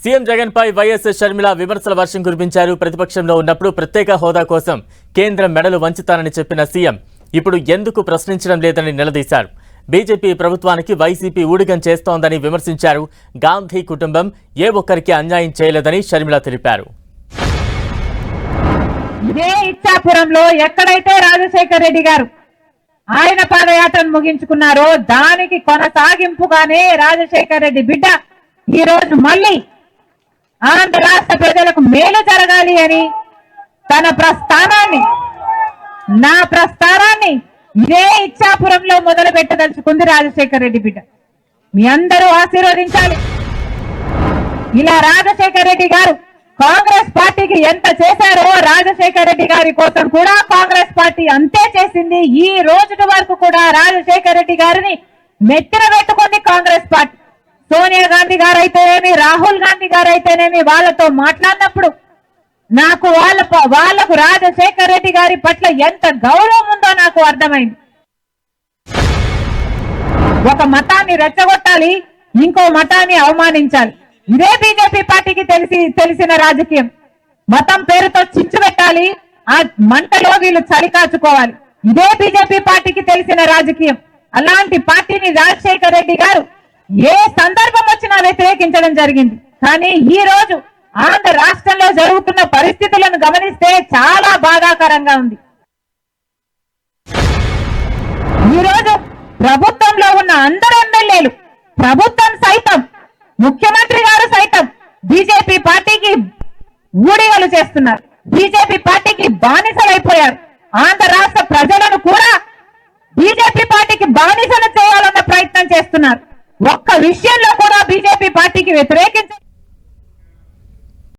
CM Jagan పై YS Sharmila విమర్శల వర్షం కురిపించారు. ప్రతిపక్షంలో ఉన్నప్పుడు ప్రత్యేక హోదా కోసం కేంద్రం మెడలు వంచుతానని చెప్పిన సీఎం ఇప్పుడు ఎందుకు ప్రశ్నించడం లేదని నిలదీశారు. బీజేపీ ప్రభుత్వానికి వైసీపీ ఊడిగం చేస్తోందని విమర్శించారు. గాంధీ కుటుంబం ఏ ఒక్కరికి అన్యాయం చేయలేదని షర్మిల తెలిపారు. ఇదే ఇచ్చాపురంలో ఎక్కడైతే రాజశేఖర రెడ్డి గారు ఆయన పాదయాత్రను ముగించుకున్నారో దానికి కొనసాగింపుగానే రాజశేఖర రెడ్డి బిడ్డ ఈ రోజు మళ్ళీ ఆంధ్ర రాష్ట్ర ప్రజలకు మేలు జరగాలి అని తన ప్రస్థానాన్ని నా ప్రస్థానాన్ని ఇదే ఇచ్చాపురంలో మొదలు పెట్టదలుచుకుంది రాజశేఖర రెడ్డి బిడ్డ. మీ అందరూ ఆశీర్వదించాలి. ఇలా రాజశేఖర రెడ్డి గారు కాంగ్రెస్ పార్టీకి ఎంత చేశారో రాజశేఖర రెడ్డి గారి కోసం కూడా కాంగ్రెస్ పార్టీ అంతే చేసింది. ఈ రోజు వరకు కూడా రాజశేఖర రెడ్డి గారిని మెత్తిన పెట్టుకుంది కాంగ్రెస్ పార్టీ. సోనియా గాంధీ గారు అయితేనేమి, రాహుల్ గాంధీ గారు అయితేనేమి వాళ్ళతో మాట్లాడినప్పుడు నాకు వాళ్లకు రాజశేఖర రెడ్డి గారి పట్ల ఎంత గౌరవం ఉందో నాకు అర్థమైంది. ఒక మతాన్ని రెచ్చగొట్టాలి, ఇంకో మతాన్ని అవమానించాలి. ఇదే బీజేపీ పార్టీకి తెలిసిన రాజకీయం. మతం పేరుతో చిచ్చు పెట్టాలి, ఆ మంటలో వీళ్ళు చలి కాచుకోవాలి. ఇదే బీజేపీ పార్టీకి తెలిసిన రాజకీయం. అలాంటి పార్టీని రాజశేఖర రెడ్డి గారు ఏ సందర్భం వచ్చినా వ్యతిరేకించడం జరిగింది. కానీ ఈ రోజు ఆంధ్ర రాష్ట్రంలో జరుగుతున్న పరిస్థితులను గమనిస్తే చాలా బాధాకరంగా ఉంది. ఈ రోజు ప్రభుత్వంలో ఉన్న అందరు ఎమ్మెల్యేలు, ప్రభుత్వం సైతం, ముఖ్యమంత్రి గారు సైతం బీజేపీ పార్టీకి ఊడిగలు చేస్తున్నారు. బీజేపీ పార్టీకి బానిసలైపోయారు. ఆంధ్ర రాష్ట్ర ప్రజలను కూడా బీజేపీ పార్టీకి బానిసలు చేయాలన్న ప్రయత్నం చేస్తున్నారు. ఒక్క విషయంలో కూడా బీజేపీ పార్టీకి వ్యతిరేకించ